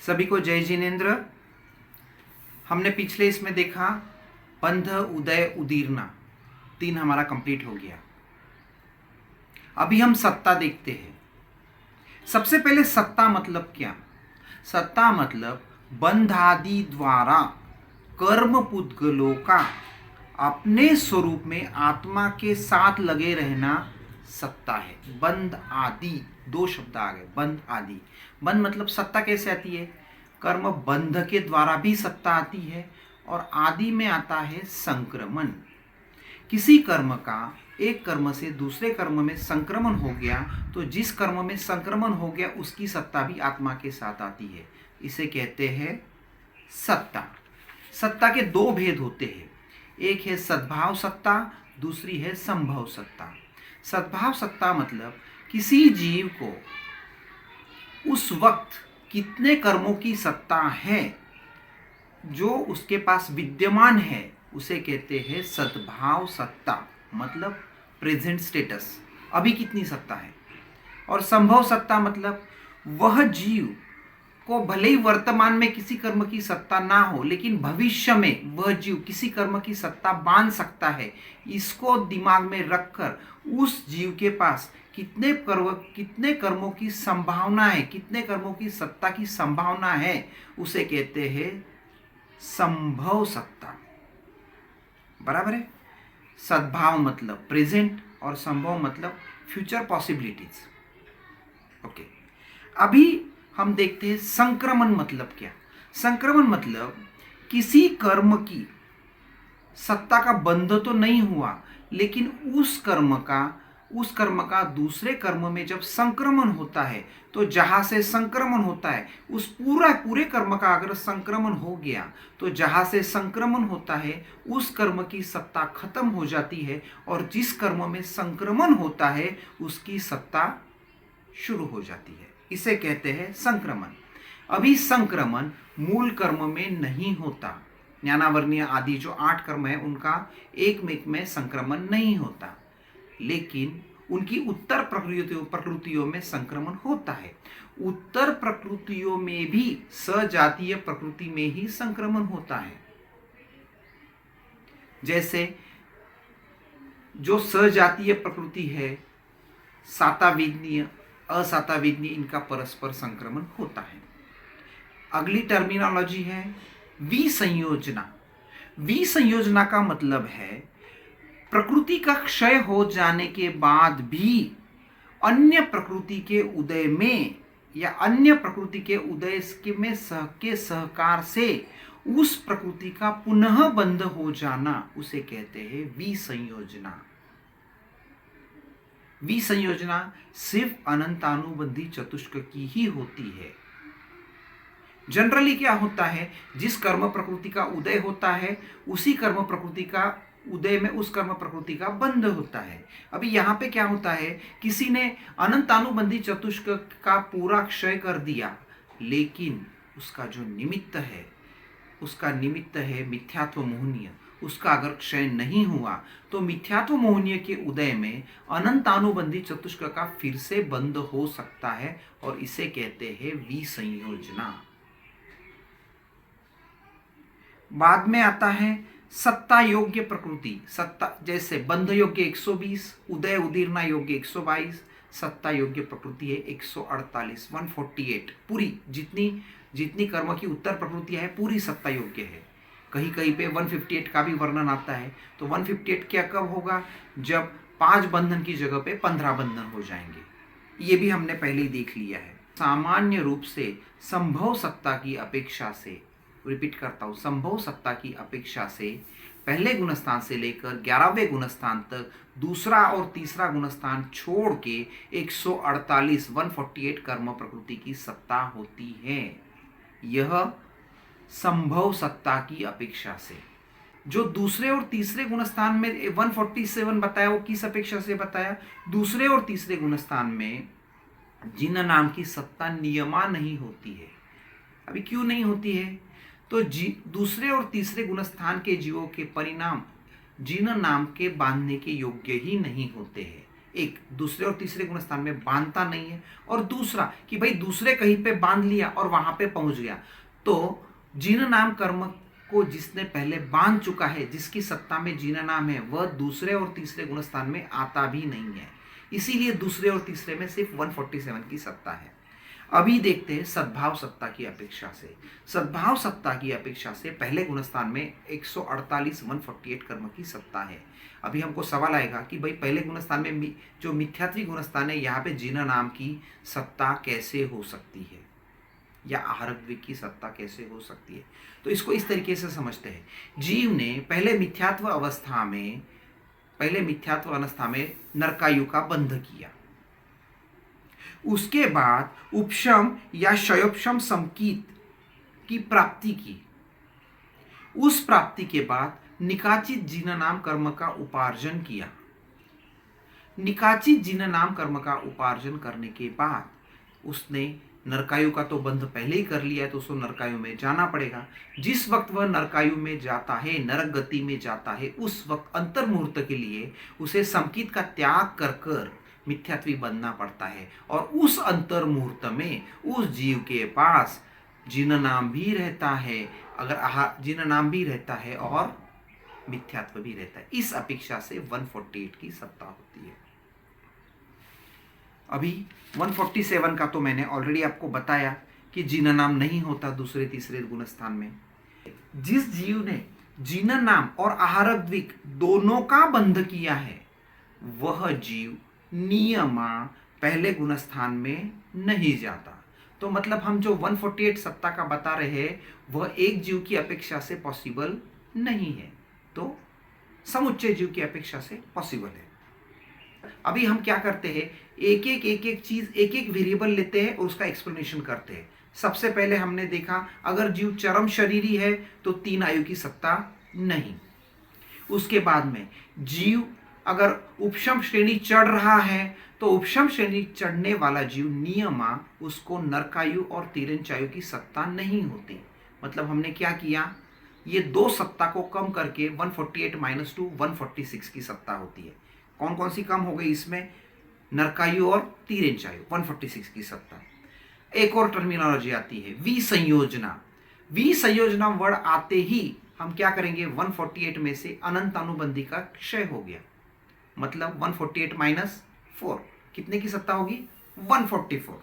सभी को जय जिनेन्द्र। हमने पिछले इसमें देखा बंध उदय उदीरना, 3 हमारा कंप्लीट हो गया। अभी हम सत्ता देखते हैं। सबसे पहले सत्ता मतलब क्या? सत्ता मतलब बंध आदि द्वारा कर्म पुद्गलों का अपने स्वरूप में आत्मा के साथ लगे रहना सत्ता है। बंध आदि, 2 शब्द आ गए। बंध आदि, बंध मतलब सत्ता कैसे आती है? कर्म बंध के द्वारा भी सत्ता आती है, और आदि में आता है संक्रमण। किसी कर्म का एक कर्म से दूसरे कर्म में संक्रमण हो गया तो जिस कर्म में संक्रमण हो गया उसकी सत्ता भी आत्मा के साथ आती है। इसे कहते हैं सत्ता। सत्ता के 2 भेद होते हैं, एक है सद्भाव सत्ता, दूसरी है संभव सत्ता। सद्भाव सत्ता मतलब किसी जीव को उस वक्त कितने कर्मों की सत्ता है जो उसके पास विद्यमान है, उसे कहते हैं सद्भाव सत्ता, मतलब प्रेजेंट स्टेटस, अभी कितनी सत्ता है। और संभव सत्ता मतलब वह जीव को भले ही वर्तमान में किसी कर्म की सत्ता ना हो, लेकिन भविष्य में वह जीव किसी कर्म की सत्ता बांध सकता है। इसको दिमाग में रखकर उस जीव के पास कितने कर्मों की संभावना है, कितने कर्मों की सत्ता की संभावना है, उसे कहते हैं संभव सत्ता। बराबर है? सद्भाव मतलब प्रेजेंट और संभव मतलब फ्यूचर पॉसिबिलिटीज। ओके, अभी हम देखते हैं संक्रमण मतलब क्या। संक्रमण मतलब किसी कर्म की सत्ता का बंध तो नहीं हुआ, लेकिन उस कर्म का दूसरे कर्म में जब संक्रमण होता है तो जहां से संक्रमण होता है उस पूरे कर्म का अगर संक्रमण हो गया तो जहां से संक्रमण होता है उस कर्म की सत्ता खत्म हो जाती है, और जिस कर्म में संक्रमण होता है उसकी सत्ता शुरू हो जाती है। इसे कहते हैं संक्रमण। अभी संक्रमण मूल कर्म में नहीं होता। ज्ञानावर्णीय आदि जो 8 कर्म है उनका एक में संक्रमण नहीं होता, लेकिन उनकी उत्तर प्रकृतियों में संक्रमण होता है। उत्तर प्रकृतियों में भी सजातीय प्रकृति में ही संक्रमण होता है। जैसे जो सजातीय प्रकृति है, साताविदनीय, असाताविदनीय, इनका परस्पर संक्रमण होता है। अगली टर्मिनोलॉजी है विसंयोजना। विसंयोजना का मतलब है प्रकृति का क्षय हो जाने के बाद भी अन्य प्रकृति के उदय में या अन्य प्रकृति के उदय के सहकार से उस प्रकृति का पुनः बंध हो जाना, उसे कहते हैं विसंयोजना। विसंयोजना सिर्फ अनंतानुबंधी चतुष्क की ही होती है। जनरली क्या होता है, जिस कर्म प्रकृति का उदय होता है उसी कर्म प्रकृति का उदय में उस कर्म प्रकृति का बंध होता है। अभी यहाँ पे क्या होता है, किसी ने अनंतानुबंधी चतुष्क का पूरा क्षय कर दिया, लेकिन उसका जो निमित्त है, उसका निमित्त है मिथ्यात्व मोहनीय, उसका अगर क्षय नहीं हुआ तो मिथ्यात्व मोहनीय के उदय में अनंतानुबंधी चतुष्क का फिर से बंध हो सकता है, और इसे कहते हैं विसंयोजना। बाद में आता है सत्ता योग्य प्रकृति। सत्ता जैसे बंध योग्य 120, उदय उदीरना योग्य 122, सत्ता योग्य प्रकृति है 148, 148। पूरी जितनी कर्म की उत्तर प्रकृति है पूरी सत्ता योग्य है। कहीं कहीं पे 158 का भी वर्णन आता है। तो 158 क्या कब होगा? जब 5 बंधन की जगह पे 15 बंधन हो जाएंगे। ये भी हमने पहले ही देख लिया है। सामान्य रूप से संभव सत्ता की अपेक्षा से, रिपीट करता हूं, संभव सत्ता की अपेक्षा से पहले गुणस्थान से लेकर 11वें गुणस्थान तक दूसरा और तीसरा गुणस्थान छोड़ के 148 कर्म प्रकृति की सत्ता होती है। यह संभव सत्ता की अपेक्षा से। जो दूसरे और तीसरे गुणस्थान में 147 बताया, वो किस अपेक्षा से बताया? दूसरे और तीसरे गुणस्थान में जिन नाम की सत्ता नियमा नहीं होती है। अभी क्यों नहीं होती है? तो दूसरे और तीसरे गुणस्थान के जीवों के परिणाम जिन नाम के बांधने के योग्य ही नहीं होते हैं। एक, दूसरे और तीसरे गुण स्थान में बांधता नहीं है, और दूसरा कि भाई दूसरे कहीं पे बांध लिया और वहां पे पहुंच गया, तो जिन नाम कर्म को जिसने पहले बांध चुका है, जिसकी सत्ता में जिन नाम है, वह दूसरे और तीसरे गुण स्थान में आता भी नहीं है। इसीलिए दूसरे और तीसरे में सिर्फ 147 की सत्ता है। अभी देखते हैं सद्भाव सत्ता की अपेक्षा से। सद्भाव सत्ता की अपेक्षा से पहले गुणस्थान में 148 148 कर्म की सत्ता है। अभी हमको सवाल आएगा कि भाई पहले गुणस्थान में जो मिथ्यात्वी गुणस्थान है, यहाँ पे जिन नाम की सत्ता कैसे हो सकती है, या आहारक द्विक की सत्ता कैसे हो सकती है। तो इसको इस तरीके से समझते हैं। जीव ने पहले मिथ्यात्व अवस्था में नरकायु का बंध किया, उसके बाद उपशम या क्षयोपशम संकीत की प्राप्ति की। उस प्राप्ति के बाद निकाचित जिन नाम कर्म का उपार्जन किया। निकाचित जिन नाम कर्म का उपार्जन करने के बाद उसने नरकायु का तो बंध पहले ही कर लिया है, तो उसको नरकायु में जाना पड़ेगा। जिस वक्त वह नरकायु में जाता है, नरक गति में जाता है, उस वक्त अंतर्मुहूर्त के लिए उसे संकीत का त्याग कर कर मिथ्यात्वी बनना पड़ता है। और उस अंतर मुहूर्त में उस जीव के पास जिन नाम भी रहता है, अगर जिन नाम भी रहता है और मिथ्यात्व भी रहता है। इस अपेक्षा से 148 की सत्ता होती है। अभी 147 का तो मैंने ऑलरेडी आपको बताया कि जिन नाम नहीं होता दूसरे तीसरे गुण स्थान में। जिस जीव ने जिन नाम और आहारक द्विक दोनों का बंध किया है, वह जीव नियमा पहले गुण स्थान में नहीं जाता। तो मतलब हम जो 148 सत्ता का बता रहे हैं, वह एक जीव की अपेक्षा से पॉसिबल नहीं है, तो समुच्चय जीव की अपेक्षा से पॉसिबल है। अभी हम क्या करते हैं, एक एक चीज, एक एक वेरिएबल लेते हैं और उसका एक्सप्लेनेशन करते हैं। सबसे पहले हमने देखा, अगर जीव चरम शरीरी है तो 3 आयु की सत्ता नहीं। उसके बाद में जीव अगर उपशम श्रेणी चढ़ रहा है, तो उपशम श्रेणी चढ़ने वाला जीव नियमा उसको नरकायु और तिरंचायु की सत्ता नहीं होती। मतलब हमने क्या किया, ये 2 सत्ता को कम करके 148 - 2 146 की सत्ता होती है। कौन कौन सी कम हो गई इसमें, नरकायु और तिरंचायु, 146 की सत्ता। एक और टर्मिनोलॉजी आती है विसंयोजना। विसंयोजना वर्ड आते ही हम क्या करेंगे, 148 में से अनंत अनुबंधी का क्षय हो गया। मतलब 148 - 4 कितने की सत्ता होगी, 144।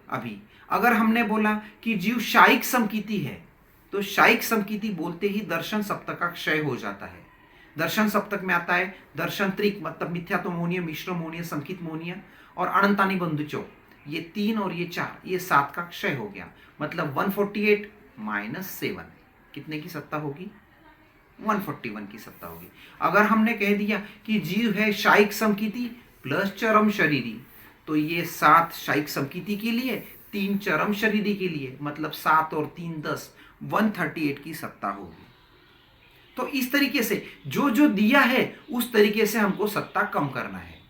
अभी अगर हमने बोला कि जीव शायिक समकीति है, तो शायिक समकीति बोलते ही दर्शन सप्तक का क्षय हो जाता है। दर्शन सप्तक में आता है दर्शन त्रिक, मतलब मिथ्यात्व मोहनीय, मिश्र मोहनीय, संकित मोहनीय और अनंतानी बंधुचो, ये 3 और ये 4, ये 7 का क्षय हो गया। मतलब 148 - 7 कितने की सत्ता होगी, 141 की सत्ता होगी। अगर हमने कह दिया कि जीव है शायिक समकीति प्लस चरम शरीरी, तो ये 7 शायिक समकीति के लिए, 3 चरम शरीरी के लिए, मतलब 7 और 3 10, 138 की सत्ता होगी। तो इस तरीके से जो जो दिया है उस तरीके से हमको सत्ता कम करना है।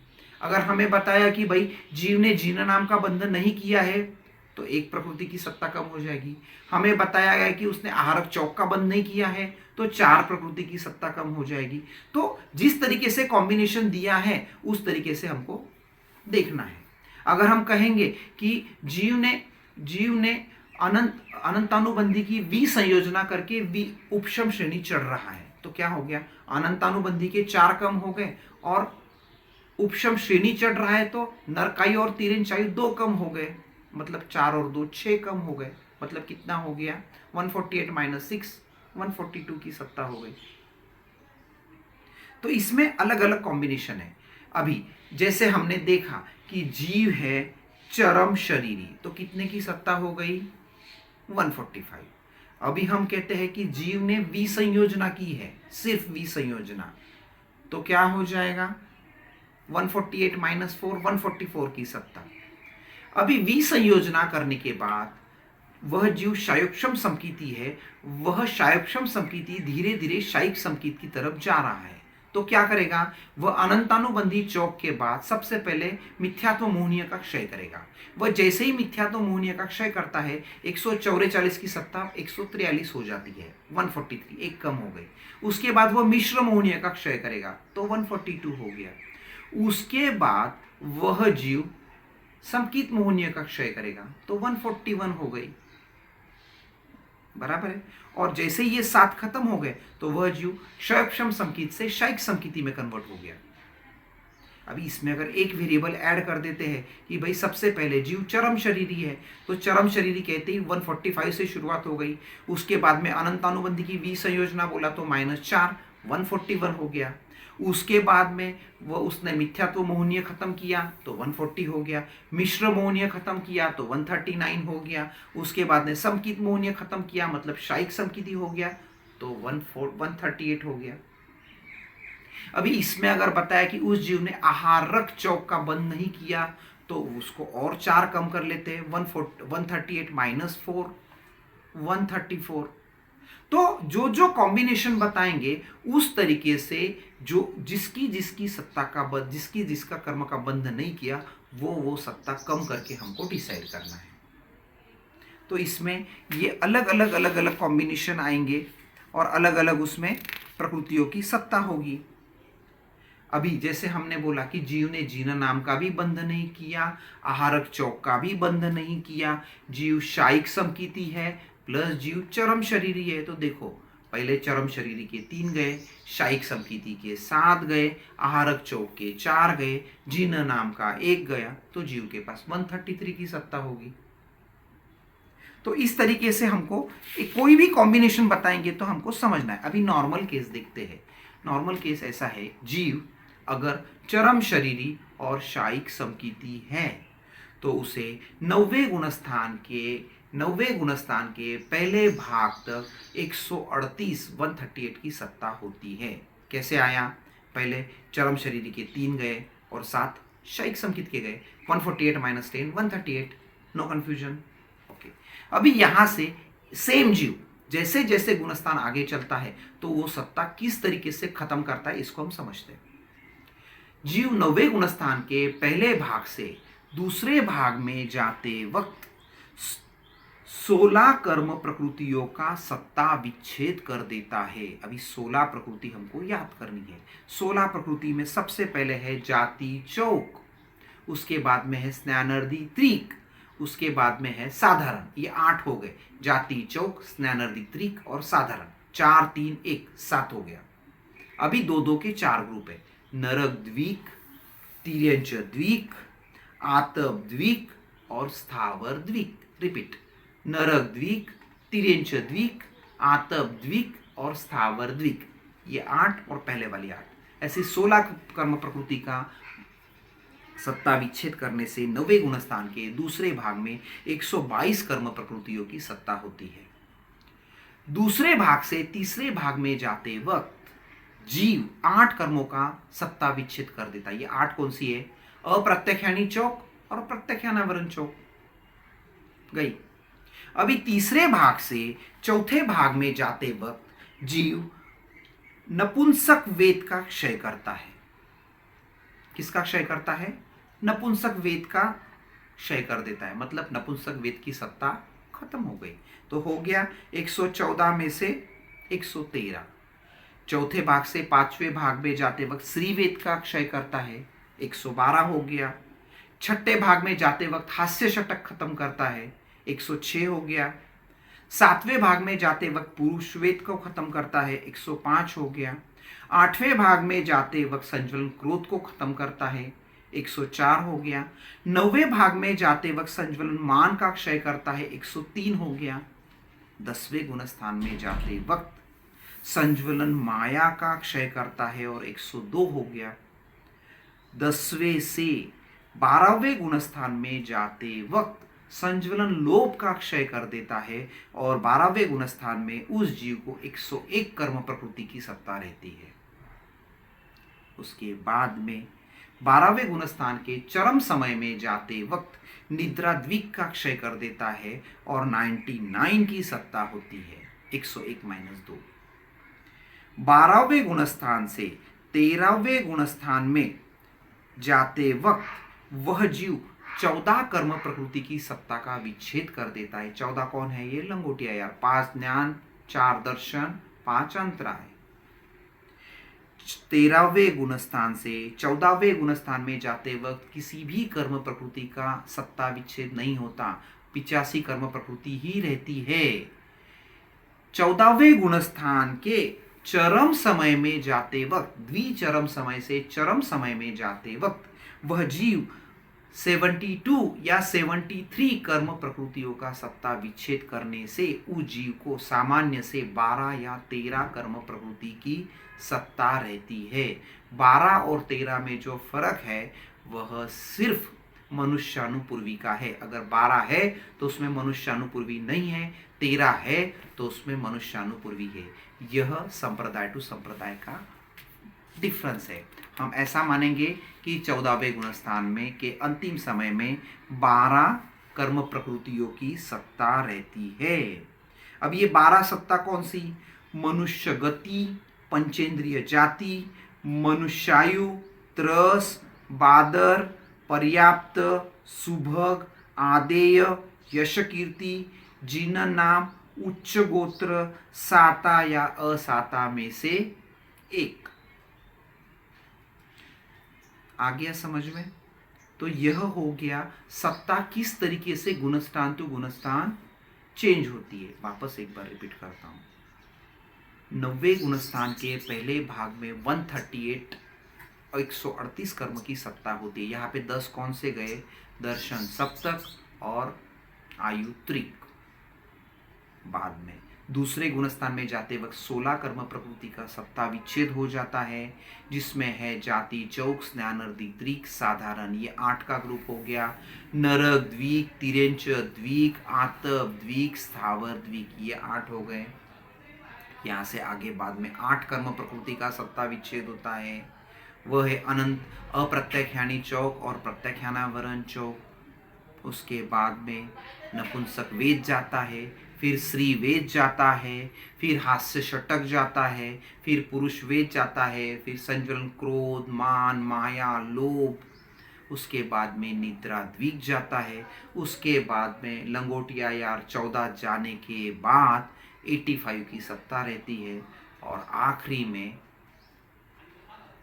अगर हमें बताया कि भाई जीव ने जीन नाम का बंधन नहीं किया है, तो 1 प्रकृति की सत्ता कम हो जाएगी। हमें बताया गया कि उसने आहारक चौक का बंध नहीं किया है, तो 4 प्रकृति की सत्ता कम हो जाएगी। तो जिस तरीके से कॉम्बिनेशन दिया है उस तरीके से हमको देखना है। अगर हम कहेंगे कि जीव ने अनंतानुबंधी की विसंयोजना करके उपशम श्रेणी चढ़ रहा है, तो क्या हो गया, अनंतानुबंधी के 4 कम हो गए, और उपशम श्रेणी चढ़ रहा है तो नरकायु और तिरंचायु 2 कम हो गए, मतलब 4 और 2 6 कम हो गए। मतलब कितना हो गया, 148 - 6 142 की सत्ता हो गई। तो इसमें अलग अलग कॉम्बिनेशन है। अभी जैसे हमने देखा कि जीव है चरम शरीरी, तो कितने की सत्ता हो गई, 145। अभी हम कहते हैं कि जीव ने विसंयोजना की है, सिर्फ विसंयोजना, तो क्या हो जाएगा, 148 - 4 144 की सत्ता। अभी विसंयोजना करने के बाद वह जीव शायोक्षम समकीति है, वह शायोक्षम समकीति धीरे धीरे शायिक समकीत की तरफ जा रहा है, तो क्या करेगा, वह अनंतानुबंधी चौक के बाद सबसे पहले मिथ्यात्व मोहनीय का क्षय करेगा। वह जैसे ही मिथ्यात्व मोहनीय का क्षय करता है, 144 की सत्ता 143 हो जाती है, 143 एक कम हो गई। उसके बाद वह मिश्र मोहनीय का क्षय करेगा, तो 142 हो गया। उसके बाद वह जीव समकित मोहनीय का क्षय करेगा, तो 141 हो गई, बराबर है। और जैसे ये 7 खत्म हो गए तो वह जीव क्षयक्षम समकित से क्षयिक समकिति में कन्वर्ट हो गया। अभी इसमें अगर एक वेरिएबल ऐड कर देते हैं कि भाई सबसे पहले जीव चरम शरीरी है, तो चरम शरीरी कहते ही 145 से शुरुआत हो गई। उसके बाद में अनंतानुबंधी की विसंयोजना बोला तो -4, 141 हो गया। उसके बाद में वो उसने मिथ्यात्व मोहनीय खत्म किया तो 140 हो गया। मिश्र मोहनीय खत्म किया तो 139 हो गया। उसके बाद ने समकित मोहनीय खत्म किया, मतलब शायिक समकिति हो गया, तो 138 हो गया। अभी इसमें अगर बताया कि उस जीव ने आहारक चौक का बंद नहीं किया तो उसको और 4 कम कर लेते हैं, 138 -4, 134। तो जो जो कॉम्बिनेशन बताएंगे उस तरीके से जो जिसकी जिसकी सत्ता का बंध, जिसकी जिसका कर्म का बंध नहीं किया, वो सत्ता कम करके हमको डिसाइड करना है। तो इसमें ये अलग अलग कॉम्बिनेशन आएंगे और अलग अलग उसमें प्रकृतियों की सत्ता होगी। अभी जैसे हमने बोला कि जीव ने जीना नाम का भी बंध नहीं किया, आहारक चौक का भी बंध नहीं किया, जीव शायिक समकिति है प्लस जीव चरम शरीरी है। तो देखो पहले चरम शरीरी के 3 गए, शायिक समकिति के 7 गए, आहारक चौक के 4 गए, जीन नाम का 1 गया, तो जीव के पास 133 की सत्ता होगी। तो इस तरीके से हमको कोई भी कॉम्बिनेशन बताएंगे तो हमको समझना है। अभी नॉर्मल केस देखते हैं। नॉर्मल केस ऐसा है, जीव अगर चरम शरीरी और शायिक समकिति है तो उसे 90वें गुणस्थान के पहले भाग तक 138 138 की सत्ता होती है। कैसे आया? पहले चरम शरीरी के 3 गए और 7 शायिक समकित के गए, 148 - 10 138, नो कंफ्यूजन। ओके, अभी यहां से सेम जीव जैसे जैसे गुणस्थान आगे चलता है तो वो सत्ता किस तरीके से खत्म करता है इसको हम समझते हैं। जीव 90वें गुणस्थान के पहले भाग से दूसरे भाग में जाते वक्त 16 कर्म प्रकृतियों का सत्ता विच्छेद कर देता है। अभी 16 प्रकृति हमको याद करनी है। 16 प्रकृति में सबसे पहले है जाति चौक, उसके बाद में है स्नानर्दी त्रिक, उसके बाद में है साधारण। ये 8 हो गए, जाति चौक, स्नानर्दी त्रिक और साधारण। 4 3 1 7 हो गया। अभी 2 के 4 ग्रुप है, नरक द्वीक, तिर्यंच द्वीक, आतप द्वीक और स्थावर द्वीक। रिपीट, नरक द्वीक, तिर्यंच द्वीक, आतप द्वीक और स्थावर द्वीक। ये 8 और पहले वाली 8, ऐसे 16 कर्म प्रकृति का सत्ता विच्छेद करने से 90वें गुणस्थान के दूसरे भाग में 122 कर्म प्रकृतियों की सत्ता होती है। दूसरे भाग से तीसरे भाग में जाते वक्त जीव 8 कर्मों का सत्ता विच्छेद कर देता है। ये 8 कौन सी है? अप्रत्यक्षानी चौक और प्रत्यक्षानावरण चौक गई। अभी तीसरे भाग से चौथे भाग में जाते वक्त जीव नपुंसक वेद का क्षय करता है। किसका क्षय करता है? नपुंसक वेद का क्षय कर देता है, मतलब नपुंसक वेद की सत्ता खत्म हो गई। तो हो गया 114 में से 113। चौथे भाग से पांचवें भाग में जाते वक्त श्रीवेद का क्षय करता है, 112 हो गया। छठे भाग में जाते वक्त हास्य षटक खत्म करता है, 106 हो गया। सातवें भाग में जाते वक्त पुरुष वेद को खत्म करता है, 105 हो गया। आठवें भाग में जाते वक्त संज्वलन क्रोध को खत्म करता है, 104 हो गया। 9वें भाग में जाते वक्त संज्वलन मान का क्षय करता है, 103 हो गया। 10वें गुणस्थान में जाते वक्त संज्वलन माया का क्षय करता है और 102 हो गया। 10वें से 12वें गुणस्थान में जाते वक्त संज्वलन लोभ का क्षय कर देता है और 12वें गुणस्थान में उस जीव को 101 कर्म प्रकृति की सत्ता रहती है। उसके बाद में 12वें गुणस्थान के चरम समय में जाते वक्त निद्रा द्विक का क्षय कर देता है और 99 की सत्ता होती है, 101 - 2। 12वें गुणस्थान से 13वें गुणस्थान में जाते वक्त वह जीव 14 कर्म प्रकृति की सत्ता का विच्छेद कर देता है। 14 कौन है? ये लंगोटिया यार। 5 ज्ञान, 4 दर्शन, 5 अंतराय। 13वें गुणस्थान से 14वें गुणस्थान में जाते वक्त किसी भी कर्म प्रकृति का सत्ता विच्छेद नहीं होता, 85 कर्म प्रकृति ही रहती है। 14वें गुणस्थान के चरम समय में जाते वक्त, द्विचरम समय से चरम समय में जाते वक्त वह जीव 72 या 73 कर्म प्रकृतियों का सत्ता विच्छेद करने से उस जीव को सामान्य से 12 या 13 कर्म प्रकृति की सत्ता रहती है। 12 और 13 में जो फर्क है वह सिर्फ मनुष्यानुपूर्वी का है। अगर 12 है तो उसमें मनुष्यानुपूर्वी नहीं है, 13 है तो उसमें मनुष्यानुपूर्वी है। यह संप्रदाय टू संप्रदाय का डिफरेंस है। हम ऐसा मानेंगे कि 14वें गुणस्थान में के अंतिम समय में 12 कर्म प्रकृतियों की सत्ता रहती है। अब ये 12 सत्ता कौन सी? मनुष्य गति, पंचेंद्रिय जाति, मनुष्यायु, त्रस, बादर, पर्याप्त, सुभग, आदेय, यश कीर्ति, जिन नाम, उच्च गोत्र, साता या असाता में से एक। आ गया समझ में? तो यह हो गया सत्ता किस तरीके से गुणस्थान टू गुणस्थान चेंज होती है। वापस एक बार रिपीट करता हूं। 90 गुणस्थान के पहले भाग में 138 और 138 कर्म की सत्ता होती है। यहाँ पे 10 कौन से गए? दर्शन सप्तक और आयु त्रिक। बाद में दूसरे गुणस्थान में जाते वक्त 16 कर्म प्रकृति का सत्ता विच्छेद हो जाता है, जिसमें है जाति, चौक, स्नानर्दी, द्विक, साधारण, ये 8 का ग्रुप हो गया। नरक, द्विक, तिरेंच, द्विक, आतप, द्विक, स्थावर, द्विक, ये 8 हो गए। यहाँ से आगे बाद में 8 कर्म प्रकृति का सत्ता विच्छेद होता है। वह है अनंत, अप्रत्याख्यानी चौक और प्रत्याख्यानावरण चौक। उसके बाद में नपुंसक वेद जाता है, फिर श्री वेद जाता है, फिर हास्य षटक जाता है, फिर पुरुष वेद जाता है, फिर संज्वलन, क्रोध, मान, माया, लोभ। उसके बाद में निद्रा द्विक जाता है। उसके बाद में लंगोटिया यार 14 जाने के बाद 85 की सत्ता रहती है। और आखिरी में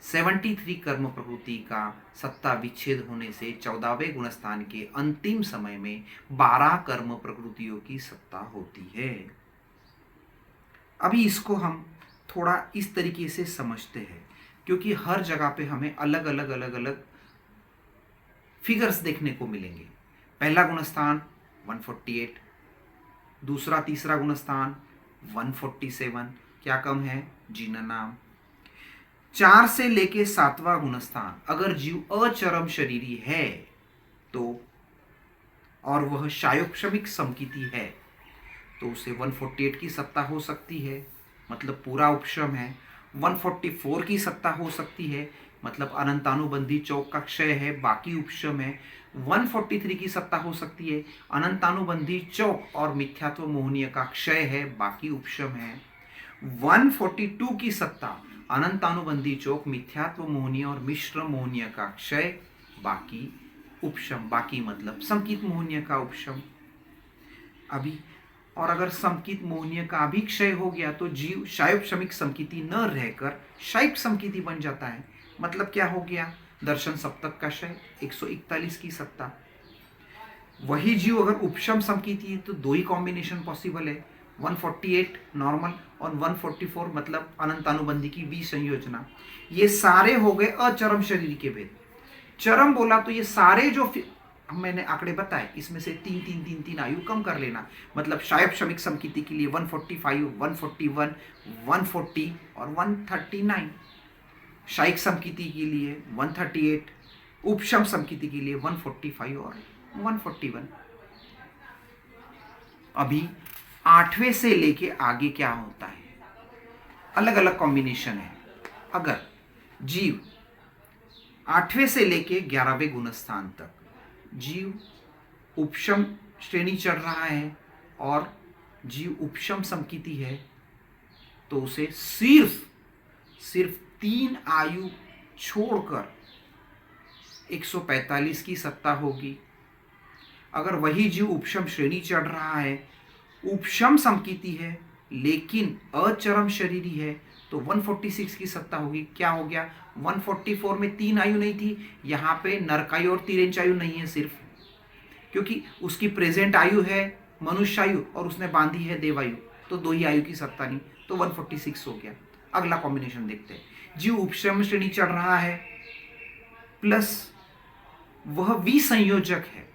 73 कर्म प्रकृति का सत्ता विच्छेद होने से 14वें गुणस्थान के अंतिम समय में 12 कर्म प्रकृतियों की सत्ता होती है। अभी इसको हम थोड़ा इस तरीके से समझते हैं, क्योंकि हर जगह पे हमें अलग अलग फिगर्स देखने को मिलेंगे। पहला गुणस्थान 148, दूसरा तीसरा गुणस्थान 147, क्या कम है? जीना नाम। 4 से लेके 7वां गुणस्थान, अगर जीव अचरम शरीरी है तो और वह शायोक्षमिक समकिति है तो उसे 148 की सत्ता हो सकती है, मतलब पूरा उपशम है। 144 की सत्ता हो सकती है, मतलब अनंतानुबंधी चौक का क्षय है, बाकी उपशम है। 143 की सत्ता हो सकती है, अनंतानुबंधी चौक और मिथ्यात्व मोहनीय का क्षय है, बाकी उपशम है। 142 की सत्ता अनंतानुबंधी चौक, मिथ्यात्व मोहनीय और मिश्र मोहनीय का क्षय, बाकी उपशम। बाकी मतलब संकित मोहनीय का उपशम। अभी और अगर संकित मोहनीय का भी क्षय हो गया तो जीव शायोपशमिक समकिति न रहकर शाइप समकिति बन जाता है। मतलब क्या हो गया? दर्शन सप्तक का क्षय, 141 की सत्ता। वही जीव अगर उपशम समकिति है तो 2 ही कॉम्बिनेशन पॉसिबल है, 148 नॉर्मल और 144 मतलब अनंतानुबंधी की विसंयोजना। ये सारे हो गए अचरम शरीर के भेद। चरम बोला तो ये सारे जो मैंने आंकड़े बताए इसमें से 3 आयु कम कर लेना। मतलब शायब शमिक समकिति के लिए 145, 141, 140 और 139। शाइक समकिति के लिए 138, उपशम समकिति के लिए 145 और 141। अभी 8वें से लेके आगे क्या होता है? अलग अलग कॉम्बिनेशन है। अगर जीव 8वें से लेके 11वें गुणस्थान तक जीव उपशम श्रेणी चढ़ रहा है और जीव उपशम समकिति है तो उसे सिर्फ 3 आयु छोड़कर 145 की सत्ता होगी। अगर वही जीव उपशम श्रेणी चढ़ रहा है, उपशम समकिति है लेकिन अचरम शरीरी है, तो 146 की सत्ता होगी। क्या हो गया, 144 में 3 आयु नहीं थी, यहाँ पे नरकायु और तिर्यंच आयु नहीं है सिर्फ, क्योंकि उसकी प्रेजेंट आयु है मनुष्य आयु और उसने बांधी है देवायु, तो 2 ही आयु की सत्ता नहीं, तो 146 हो गया। अगला कॉम्बिनेशन देखते हैं। जीव उपश्रम श्रेणी चढ़ रहा है प्लस वह विसंयोजक है।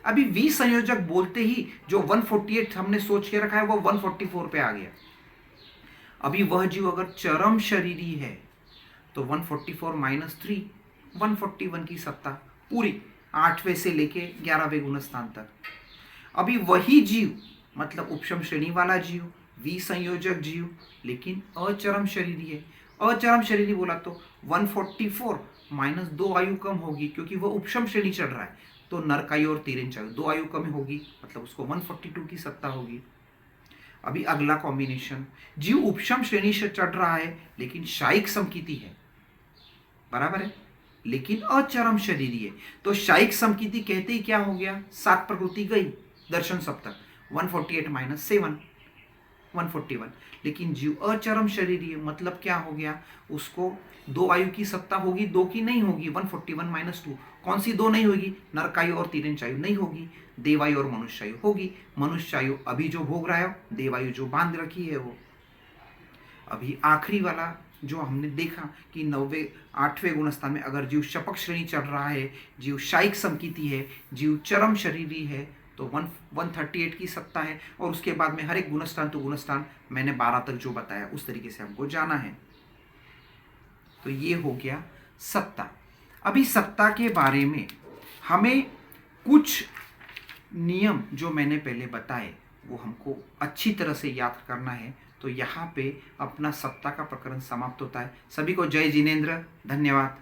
अभी विसंयोजक बोलते ही जो 148 हमने सोच के रखा है वो 144 पे आ गया। अभी वह जीव अगर चरम शरीरी है तो 144 माइनस 3 141 की सत्ता पूरी 8वें से लेके 11वें गुणस्थान तक। अभी वही जीव मतलब उपशम श्रेणी वाला जीव, विसंयोजक जीव, लेकिन अचरम शरीरी है। अचरम शरीरी बोला तो 144 माइनस 2 आयु कम होगी, क्योंकि वह उपशम श्रेणी चढ़ रहा है, तो नरकायु और तिर्यंच आयु 2 आयु कम होगी, मतलब उसको 142 की सत्ता होगी। अभी अगला कॉम्बिनेशन, जीव उपशम श्रेणी से चढ़ रहा है लेकिन शायिक समकीति है, बराबर है, लेकिन अचरम शरीरी है, तो शायिक समकीति कहते ही क्या हो गया, 7 प्रकृति गई, दर्शन सप्तक 148 माइनस 7 141। लेकिन जीव अचरम शरीरी है, मतलब क्या हो गया, उसको 2 आयु की सत्ता होगी, 2 की नहीं होगी, 141 माइनस 2। कौन सी 2 नहीं होगी, नरकायु और तिर्यंच आयु नहीं होगी, देवायु और मनुष्य आयु होगी। मनुष्य आयु अभी जो भोग रहा है, देवायु जो बांध रखी है वो। अभी आखिरी वाला जो हमने देखा कि 9वें 8वें गुणस्थान में अगर जीव शपक श्रेणी चढ़ रहा है, जीव शायिक समकीति है, जीव चरम शरीरी है, तो 138 की सत्ता है, और उसके बाद में हर एक गुणस्थान तो गुणस्थान मैंने 12 तक जो बताया उस तरीके से हमको जाना है। तो ये हो गया सत्ता। अभी सत्ता के बारे में हमें कुछ नियम जो मैंने पहले बताए वो हमको अच्छी तरह से याद करना है। तो यहाँ पे अपना सत्ता का प्रकरण समाप्त होता है। सभी को जय जिनेंद्र, धन्यवाद।